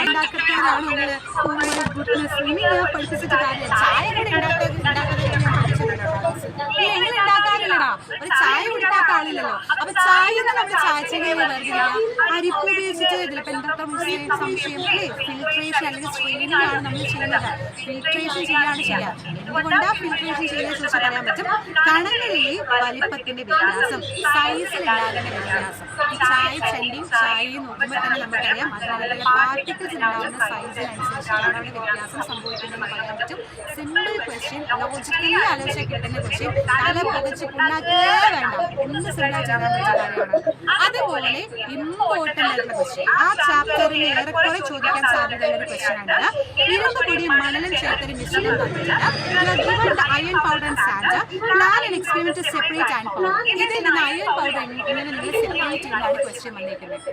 ഉണ്ടാക്കത്തേനാണ് നമ്മള് ഗുഡ്നസ്. ഇനി ഞാൻ പഠിപ്പിച്ചിട്ട് കാര്യമില്ല. ചായ കൂടെ ഉണ്ടാക്കാതെ ഞാൻ പഠിപ്പിച്ചിട്ടുണ്ടോ? എങ്ങനെ ഉണ്ടാക്കാറില്ലടാ. ഒരു ചായ കുടിക്കാത്ത ആളില്ലല്ലോ. അപ്പൊ ചായ നമ്മൾ ചായച്ചെടിയെ വേർതിരിക്കുക. അരിപ്പ് ഉപയോഗിച്ചിട്ട് ഇതിലിപ്പോ എന്താ സംശയം അല്ലേ? ഫിൽട്രേഷൻ അല്ലെങ്കിൽ സ്ട്രെയിനിങ് ആണ് നമ്മൾ ചെയ്യുന്നത്. ഫിൽട്രേഷൻ ചെയ്യാണ് ചെയ്യുക. എന്തുകൊണ്ടാ ഫിൽട്രേഷൻ ചെയ്യുന്നത് ചോദിച്ചാൽ പറയാൻ പറ്റും. കണങ്ങളിലെ വലിപ്പത്തിന്റെ വ്യത്യാസം, സൈസിലുണ്ടാകുന്ന വ്യത്യാസം. ഈ ചായ ചെണ്ടിയും ചായയും നോക്കുമ്പോൾ തന്നെ നമുക്കറിയാം അതിനകത്തുള്ള പാർട്ടിക്കിൾസ് ഉണ്ടാകുന്ന സൈസിനനുസരിച്ചാണ് അവിടെ വ്യത്യാസം സംഭവിക്കുന്നതെന്ന് പറയാൻ പറ്റും. സിമ്പിൾ ക്വസ്റ്റ്യൻ, ലോജിക്കലി ആലോചിച്ചാൽ കിട്ടുന്ന ക്വസ്റ്റ്യൻ. തല പുകച്ച് പുണ്ണാക്കേ വേണ്ട, എന്ത് സിമ്പിളായി ചെയ്യാൻ പറ്റിയ കാര്യമാണ്. അതുപോലെ ഇമ്പോർട്ടൻ്റ് ആയിട്ടുള്ള ക്വസ്റ്റ്യൻ, ആ ചാപ്റ്ററിൽ ഏറെക്കുറെ ചോദിക്കാൻ സാധ്യതയുള്ള ഒരു ക്വസ്റ്റ്യൻ ആണ്. ഇരുമ്പ് പൊടിയും മണലും ചേർത്തൊരു മിശ്രിതം തന്നിട്ടില്ല. Iron powder and sand, plan and experiment to separate iron powder. ഇതിൽ നിന്ന് അയൺ പൗഡർ എങ്ങനെ നിങ്ങൾ സെപ്പറേറ്റ് ചെയ്യുന്നതാണ് ക്വസ്റ്റ്യൻ വന്നിരിക്കുന്നത്.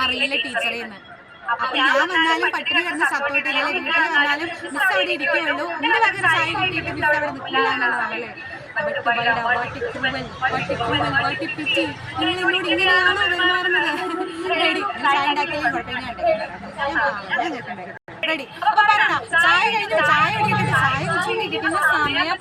അറിയില്ല ടീച്ചറേ എന്ന്. അപ്പൊ ഞാൻ വന്നാലും പട്ടിണി കിടന്ന് സപ്പോർട്ടില്ല, വീട്ടിൽ വന്നാലും മിസ് അവിടെ ഇരിക്കുകയുള്ളൂ. എന്റെ വക ചായ കിട്ടിയിട്ട് മിസ് അവിടെ നിൽക്കില്ല എന്നുള്ളതാണല്ലേ. നിങ്ങൾ എന്നോട് ഇങ്ങനെയാണോ പെരുമാറുന്നത്? റെഡി, ചായ ഉണ്ടാക്കിയാലും കുഴപ്പമില്ല. റെഡി. അപ്പൊ പറയണ ചായ കഴിഞ്ഞു, ചായ കുടിക്കട്ടെ. ചായ കുടിച്ചിട്ടിരിക്കുന്ന സമയം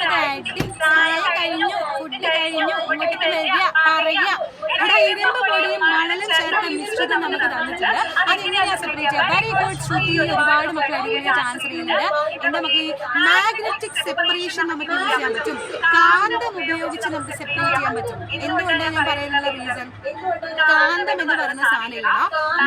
ചായ കഴിഞ്ഞു, ഫുഡ് കഴിഞ്ഞു, ഇങ്ങോട്ടേക്ക് വരിക, പറയുക. ഇവിടെ ഇരുമ്പ് പൊടിയും മണലും ചേർത്ത മിശ്രിതം നമുക്ക് തന്നിട്ടുണ്ട്. അതെങ്ങനെയാ സെപ്പറേറ്റ് ചെയ്യുക? വെരി ഗുഡ് ശ്രുതി. ഒരുപാട് മക്കൾ അടിപൊളിയായിട്ട് ആൻസർ ചെയ്യുന്നുണ്ട്. എന്താ നമുക്ക് ഈ മാഗ്നറ്റിക് സെപ്പറേഷൻ നമുക്ക് യൂസ് ചെയ്യാൻ പറ്റും. കാന്തം ഉപയോഗിച്ച് നമുക്ക് സെപ്പറേറ്റ് ചെയ്യാൻ പറ്റും. എന്തുകൊണ്ടാണ് ഞാൻ പറയുന്നുള്ള റീസൺ? കാന്തം എന്ന് പറയുന്ന സാധനമില്ല,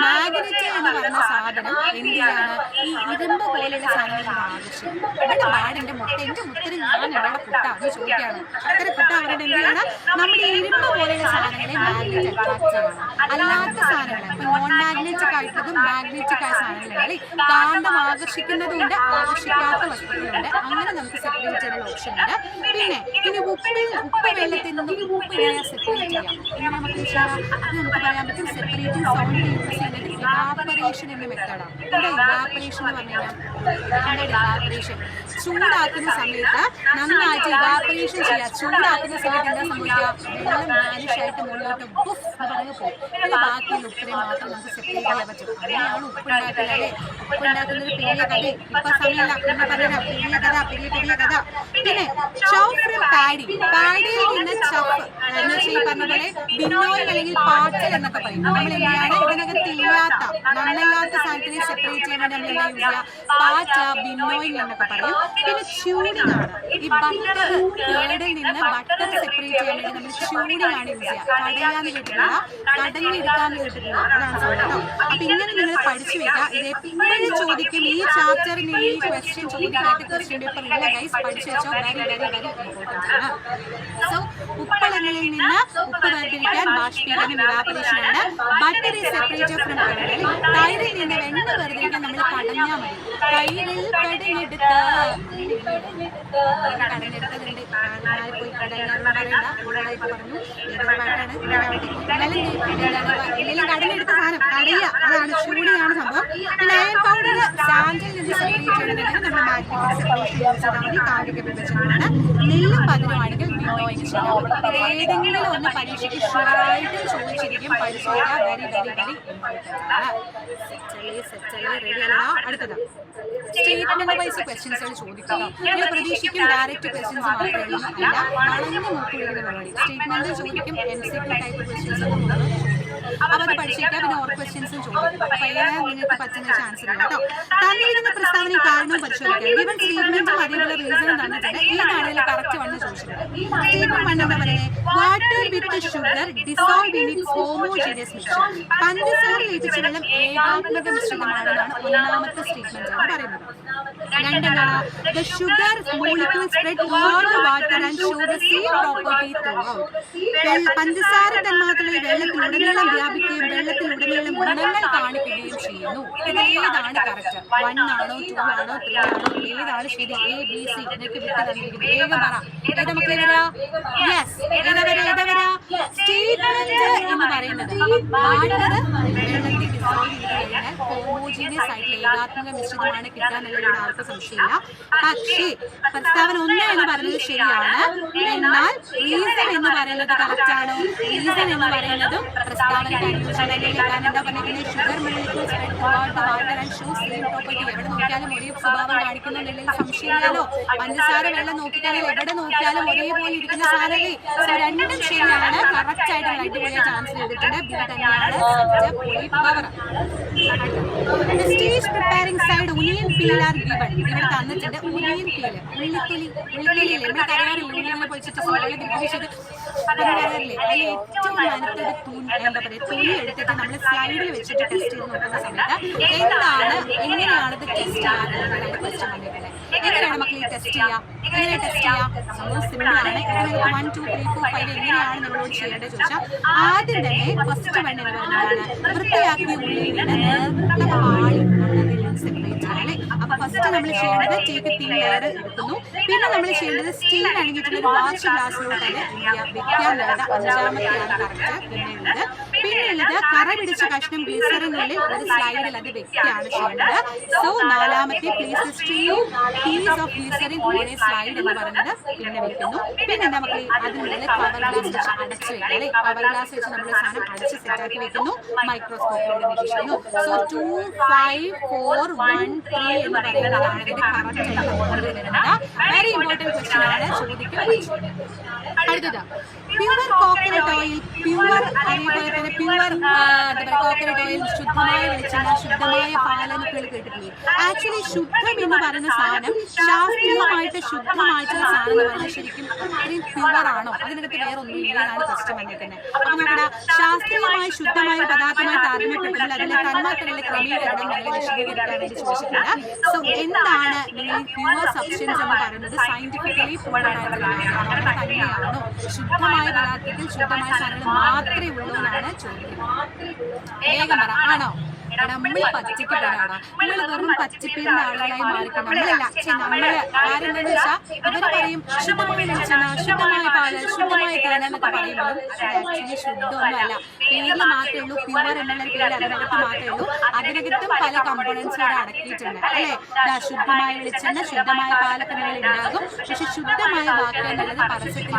മാഗ്നറ്റ് എന്ന് പറയുന്ന സാധനം എന്ത് ചെയ്യാണ്? ഈ ഇരുമ്പ് പോലെയുള്ള സാധനങ്ങൾ ആകർഷിക്കും. ഇവിടെ ബാഡിന്റെ മുട്ട, എന്റെ മുത്തിന് ഞാൻ എവിടെ പുട്ടാന്ന് ചോദിക്കുകയാണ്. അത്ര പുട്ട അവരുടെ എന്ത് ചെയ്യണം? നമ്മുടെ ഇരുമ്പ് പോലെയുള്ള സാധനങ്ങളെ മാഗ്നറ്റ് അട്രാക്ട് ചെയ്യണം. അല്ലാത്ത സാധനങ്ങൾ, ഇപ്പൊ നോൺ മാഗ്നറ്റിക് ആയിട്ടുള്ളതും മാഗ്നറ്റിക് ആയ സാധനങ്ങളാണ്. കാന്തം ആകർഷിക്കുന്നതുകൊണ്ട് ആകർഷിക്കാത്ത വസ്തുക്കളുണ്ട്. അങ്ങനെ നമുക്ക് സെപ്പറേറ്റ് ചെയ്യാനുള്ള ഓപ്ഷൻ ഉണ്ട്. പിന്നെ ഇനി ഉപ്പ് വെള്ളത്തിൽ നിന്ന് ഉപ്പ് ഇങ്ങനെ സെപ്പറേറ്റ് ചെയ്യാം. ഇങ്ങനെ നമുക്ക് അത് നമുക്ക് പറയാൻ പറ്റും. സെപ്പറേറ്റിംഗ് സോൾട്ട് യൂസ് ചെയ്യുന്നത് ഇവാപറേഷൻ എന്ന മെത്തേഡാണ്. എന്താ ഇവാപറേഷൻ എന്ന് പറഞ്ഞു കഴിഞ്ഞാൽ? ഇവാപറേഷൻ ചൂടാക്കുന്ന സമയത്ത് നന്നായിട്ട് ഇവാപറേഷൻ ചെയ്യുക. ചൂടാക്കുന്ന സമയത്ത് എന്താ സംഭവിക്കുക? വെള്ളം മാനിഷായിട്ട് മുകളിലോട്ട് ബുഫ് എന്ന് പറഞ്ഞ് പോകും. പിന്നെ ബാക്കിയുള്ള ഉപ്പിനെ മാത്രം നമുക്ക് സെപ്പറേറ്റ് ചെയ്യാൻ പറ്റും. അങ്ങനെയാണ് ഉപ്പ് ഉണ്ടാക്കുന്നത് അല്ലേ? ഉപ്പ് ഉണ്ടാക്കുന്നത് പെരിയ കഥ. ഇപ്പൊ സമയമല്ല, പിന്നെ പറയാം പെരിയ കഥ. പിന്നെ ചഫ് ഫ്രം പാഡിയിൽ നിന്ന് ചഫ് എന്ന് വെച്ചാൽ ഈ പറഞ്ഞ പോലെ ബിന്നോയിൽ അല്ലെങ്കിൽ പാറ്റൽ എന്നൊക്കെ പറയും. നമ്മൾ എന്താണ് ഇതിനകത്ത് ഇല്ലാത്ത മണ്ണല്ലാത്ത സാധനത്തിനെ സെപ്പറേറ്റ് ചെയ്യാൻ വേണ്ടി നമ്മൾ എന്താ യൂസ് ചെയ്യുക? പാറ്റ, ബിന്നോയിൽ എന്നൊക്കെ പറയും. പിന്നെ ചൂടിങ് ആണ്. ഈ ബട്ടർ കേടിൽ നിന്ന് ബട്ടർ സെപ്പറേറ്റ് ചെയ്യാൻ വേണ്ടി നമ്മൾ ചൂടിങ് ആണ് യൂസ് ചെയ്യുക. കടയാന്ന് കേട്ടിട്ടില്ല, കടഞ്ഞെടുക്കാന്ന് കേട്ടിട്ടില്ല. അതാണ് സംഭവം. അപ്പൊ ഇങ്ങനെ നിങ്ങൾ പഠിച്ചു വെക്കുക. ഇത് എപ്പോഴും ചോദിക്കും. ഈ ചാപ്റ്ററിന് ഈ ക്വസ്റ്റ്യൻ ചോദിക്കാത്ത ക്വസ്റ്റ്യൻ പേപ്പർ ഇല്ല ഗൈസ്, പഠിച്ചു വെച്ചോ. വെരി വെരി വെരി ഇമ്പോർട്ടൻ്റ് ആണ്. സോ ഉപ്പളങ്ങളിൽ നിന്ന് ഉപ്പ് വേർതിരിക്കാൻ ബാഷ്പീകരണം ഇവാപറേഷൻ ആണ്. Butter is separated from oil. തൈരിൽ നിന്ന് വെണ്ണ വേർതിരിക്കാൻ നമ്മൾ കടഞ്ഞാൽ മതി. തൈരിൽ കടഞ്ഞെടുത്ത് കടഞ്ഞെടുത്തതുണ്ട്. പോയി കടഞ്ഞാൽ പറയണ്ട, കൂടുതലായിട്ട് പറഞ്ഞു. ഏതൊരു പാട്ടാണ് എന്തെങ്കിലും കടഞ്ഞെടുത്ത സാധനം കടയുക, അതാണ് ചൂടിയാണ് സംഭവം. പിന്നെ അയൺ പൗഡർ സാൻഡിൽ നിന്ന് സെപ്പറേറ്റ് ചെയ്യണമെങ്കിൽ നമ്മൾ മാഗ്നറ്റിക് സെപ്പറേഷൻ യൂസ് ചെയ്താൽ മതി. കാന്തിക വിഭജനമാണ്. നെല്ലും പതിനുമാണെങ്കിൽ ബിന്നോയിങ് ചെയ്യാൻ പറ്റും. ഏതെങ്കിലും ഒന്ന് പരീക്ഷയ്ക്ക് ഷുവറായിട്ടും ചോദിച്ചിരിക്കും. പഠിച്ചു വെക്കുക. വെരി വെരി വെരി ഇമ്പോർട്ടൻ്റ് ആണ്. റെഡി അല്ല? അടുത്തത് സ്റ്റേറ്റ്മെന്റ് വൈസ് ക്വസ്റ്റ്യൻസുകൾ ചോദിക്കുക. നിങ്ങൾ പ്രതീക്ഷിക്കും ഡയറക്റ്റ് ക്വസ്റ്റ്യൻസ് മാത്രമേ ഉള്ളൂ. അല്ല, വളഞ്ഞു നോക്കിയിരിക്കുന്ന പരിപാടി. സ്റ്റേറ്റ്മെന്റ് ചോദിക്കും, MCQ ടൈപ്പ് ക്വസ്റ്റ്യൻസ് അപ്പൊ അത് പഠിച്ചിരിക്കുക. പിന്നെ ഓർ ക്വസ്റ്റ്യൻസും ചോദിക്കും. അപ്പൊ ഏതാണ് നിങ്ങൾക്ക് പറ്റുന്ന ചാൻസ് ഇല്ല കേട്ടോ. തന്നിരിക്കുന്ന പ്രസ്താവന കാരണവും പരിശോധിക്കുക. ഈവൻ സ്റ്റേറ്റ്മെന്റും അതേപോലെ റീസണും തന്നിട്ടുണ്ട്. ഈ നാടുകളിൽ കറക്റ്റ് വണ്ണ് ചോദിച്ചിട്ടുണ്ട്. സ്റ്റേറ്റ്മെന്റ് വണ്ണ് എന്താ പറയുന്നത്? Water with sugar dissolve in its homogeneous mixture. പഞ്ചസാര ലയിപ്പിച്ച വെള്ളം ഏകാത്മക മിശ്രിതമാണെന്നാണ് ഒന്നാമത്തെ സ്റ്റേറ്റ്മെന്റ് ആണ് പറയുന്നത്. രണ്ടെന്താണ്? The sugar molecule spread all the water and show the same property throughout. പഞ്ചസാര തന്മാത്രകൾ വെള്ളത്തിലുടനീളം വ്യാപിക്കുകയും വെള്ളത്തിലുടനീളം ഗുണങ്ങൾ കാണിക്കുകയും ചെയ്യുന്നു. ഇതേതാണ് കറക്റ്റ്? 1 ആണോ 2 ആണോ 3 ആണോ? ഏതാണ് ശരി? ABC എന്നൊക്കെ വിട്ട് തന്നിരിക്കുന്നത്. വേഗം പറ. ഏതാ മക്കളെ വരാ? യെസ്, ഏതാ വരാ? സ്റ്റേറ്റ്മെന്റ് എന്ന് പറയുന്നത് വാട്ടർ വെള്ളത്തിൽ ഡിസോൾവ് ചെയ്ത് കഴിഞ്ഞാൽ ഹോമോജീനിയസ് ആയിട്ടുള്ള ഏകാത്മക മിശ്രിതമാണ് കിട്ടാന്നുള്ളതിൽ ആർക്കും സംശയമില്ല. പക്ഷേ പ്രസ്താവന 1 എന്ന് പറയുന്നത് ശരിയാണ്. എന്നാൽ റീസൺ എന്ന് പറയുന്നത് കറക്റ്റ് ആണോ? റീസൺ എന്ന് പറയുന്നതും പ്രസ്താവനയ്ക്ക് അനുയോജ്യമല്ലേ? കാരണം എന്താ പറഞ്ഞിരിക്കുന്നത്? Sugar molecules toward the water and show same property. എവിടെ നോക്കിയാലും ഒരേ സ്വഭാവം കാണിക്കുന്നുണ്ടെങ്കിൽ സംശയമില്ലല്ലോ. പഞ്ചസാര വെള്ളം നോക്കിക്കഴിഞ്ഞാൽ എവിടെ നോക്കിയാലും ഒരേപോലെ ഇരിക്കുന്ന സാധനമേ. സോ രണ്ടും ശരിയാണ്, കറക്റ്റ് ആയിട്ട് അടിപൊളിയായിട്ട് ആൻസർ ചെയ്തിട്ടുണ്ട്. ബി തന്നെയാണ് power. Stage preparing side onion peel are given. ഇവിടെ തന്നിട്ടുണ്ട് ഒനിയൻ പീല്, ഉള്ളിത്തൊലിയില്ലേ, നമ്മൾ കറിയാറില്ല, ഉള്ളിനെ പൊളിച്ചിട്ട് സോളിൽ ഗ്രിപ്പിച്ചത് കറിയാറില്ലേ, അതിൽ ഏറ്റവും നനത്തൊരു എന്താ പറയുക തൊലി എടുത്തിട്ട് നമ്മൾ സ്ലൈഡിൽ വെച്ചിട്ട് ടെസ്റ്റ് ചെയ്ത് നോക്കുന്ന സമയത്ത് എങ്ങനെയാണ് ഇത് ടെസ്റ്റ് ചെയ്യാറുള്ളത് ക്വസ്റ്റ്യൻ വന്നിട്ടുള്ളത്. എങ്ങനെയാണ് മക്കളെ ടെസ്റ്റ് ചെയ്യാം? എങ്ങനെ ടെസ്റ്റ് ചെയ്യാം? സംഭവം സിമ്പിളാണ്. 1 2 3 4 5 എങ്ങനെയാണ് നമ്മളോട് ചെയ്യേണ്ടത് ചോദിച്ചാൽ ആദ്യം തന്നെ ഫസ്റ്റ് വണ്ണിന് പറയുന്നതാണ് വൃത്തിയാക്കിയ ഉള്ളിയുടെ നേർത്ത പാളി നമ്മളതിൽ സെപ്പറേറ്റ് ചെയ്യാം. അപ്പൊ ഫസ്റ്റ് നമ്മൾ ചെയ്യേണ്ടത് ടേക്ക് തിൻ ലെയർ എടുക്കുന്നു. പിന്നെ നമ്മൾ ചെയ്യേണ്ടത് സ്റ്റീൽ അടങ്ങിയിട്ടുള്ള ഒരു വാഷ് ഗ്ലാസ്സിലോട്ട് അത് വെക്കാനുള്ളത് അഞ്ചാമത്തെയാണ് കറക്റ്റ്. പിന്നെയുള്ളത് കറ പിടിച്ച കഷ്ണം ഗ്ലിസറിനുള്ളിൽ ഒരു സ്ലൈഡിൽ അത് വെക്കുകയാണ് ചെയ്യേണ്ടത്. സോ നാലാമത്തെ place stream piece of glycerine on a slide എന്ന് പറയുന്നത് പിന്നെ വെക്കുന്നു. പിന്നെ നമുക്ക് അതിനുള്ളിൽ കവർ ഗ്ലാസ് വെച്ച് അടച്ച് വെക്കാം അല്ലെ. കവർ ഗ്ലാസ് വെച്ച് നമ്മൾ സാധനം അടച്ച് സെറ്റാക്കി വെക്കുന്നു. മൈക്രോസ്കോപ്പിലൂടെ നിരീക്ഷിക്കുന്നു. സോ 2 5 4 1 3 എന്ന് പറയുന്നതാണ് ഇതിന്റെ കറക്റ്റ് ആയിട്ട് വരുന്നത്. വെരി ഇമ്പോർട്ടന്റ് ക്വസ്റ്റ്യൻ ആണ്, ചോദിക്കും. അടുത്തത് പ്യുവർ കോക്കനട്ട് ഓയിൽ. പ്യുവർ അതേപോലെ തന്നെ പ്യുവർ എന്താ പറയുക കോക്കനട്ട് ഓയിൽ, ശുദ്ധമായ വെളിച്ചെണ്ണ, ശുദ്ധമായ പാലെന്നൊക്കെ കേട്ടിട്ടില്ലേ? ആക്ച്വലി ശുദ്ധം എന്ന് പറയുന്ന സാധനം ശാസ്ത്രീയമായിട്ട് ശുദ്ധമായിട്ടുള്ള സാധനം എന്ന് പറഞ്ഞാൽ ശരിക്കും അത്രയും പ്യുവർ ആണോ? അതിനകത്ത് വേറെ ഒന്നും ഇല്ലെന്നാണ് ക്വസ്റ്റ്യൻ വന്നിരിക്കുന്നത്. അപ്പൊ നമ്മുടെ ശാസ്ത്രീയമായി ശുദ്ധമായ പദാർത്ഥമായി താരതമ്യപ്പെടുമ്പോൾ അതിലെ തന്മാത്രയിലെ ക്രമീകരണം നിങ്ങളെ വിശദീകരിക്കാൻ വേണ്ടി ചോദിച്ചിട്ടുണ്ട്. സോ എന്താണ് നിങ്ങൾ പ്യുവർ സബ്സ്റ്റൻസ് എന്ന് പറയുന്നത്? സയന്റിഫിക്കലി പ്രൂവൺ ആയിട്ടുള്ള തന്നെയാണോ? ശുദ്ധമായ പദാർത്ഥത്തിൽ ശുദ്ധമായ സാധനങ്ങൾ മാത്രമേ ഉള്ളൂ എന്നാണ് ചോദിക്കുന്നത്. വേഗം പറ, ആണോ? നമ്മൾ പച്ചക്കപ്പെടാണ്, നമ്മൾ വെറും പച്ചപ്പേരുന്ന ആളുകളായി മാറിക്കൊണ്ട് നമ്മളല്ല. നമ്മള് കാര്യം എന്താണെന്ന് വെച്ചാൽ ഇവര് പറയും ശുദ്ധമായ വെളിച്ചെണ്ണ, ശുദ്ധമായ പാല്, ശുദ്ധമായ തേന എന്നൊക്കെ പറയുമ്പോഴും ആക്ച്വലി ശുദ്ധമൊന്നുമല്ല. പേരിൽ മാത്രമേ ഉള്ളൂ, പ്യുവർ എന്നുള്ള പേര് അതിനകത്ത് മാത്രമേ ഉള്ളൂ. അതിനകത്തും പല കമ്പോണൻസ് ഇവിടെ അടക്കിയിട്ടുണ്ട് അല്ലേ. ശുദ്ധമായ വെളിച്ചെണ്ണ, ശുദ്ധമായ പാലൊക്കെ നിങ്ങൾ ഉണ്ടാകും. പക്ഷെ ശുദ്ധമായ വാക്ക് എന്നുള്ളത് പരസ്യത്തിൽ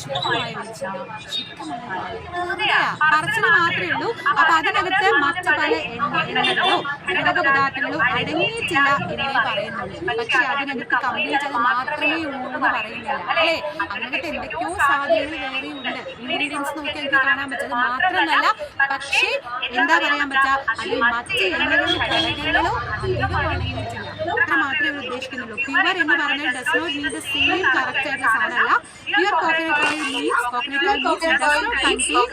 ശുദ്ധമായ വെളിച്ചെണ്ണ, ശുദ്ധമായ പറച്ചിന് മാത്രമേ ഉള്ളൂ. അപ്പൊ അതിനകത്ത് മറ്റു പല എണ്ണകളോ ഘടകപദാർത്ഥങ്ങളോ അടങ്ങിയിട്ടില്ല എന്നേ പറയുന്നുള്ളൂ. പക്ഷെ അതിനകത്ത് കംപ്ലീറ്റ് അത് മാത്രമേ ഉള്ളൂ എന്ന് പറയുന്നില്ല അല്ലേ. അതിനകത്ത് എന്തൊക്കെയോ സാധനങ്ങൾ വേറെ ഉണ്ട്. ഇൻഗ്രീഡിയൻസ് നോക്കി എനിക്ക് കാണാൻ പറ്റും. അത് മാത്രമല്ല, പക്ഷേ എന്താ പറയാൻ പറ്റുക, അതിൽ മറ്റ് എണ്ണകളോ ഘടകങ്ങളോ അധികം അടങ്ങിയിട്ടില്ല. അത്ര മാത്രമേ ഉദ്ദേശിക്കുന്നുള്ളൂ. പ്യുവർ എന്ന് പറഞ്ഞാൽ does not mean the same correct ആയിട്ടുള്ള സാധനമല്ല. Pure coconut oil means coconut oil means does not contain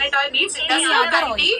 any other oil.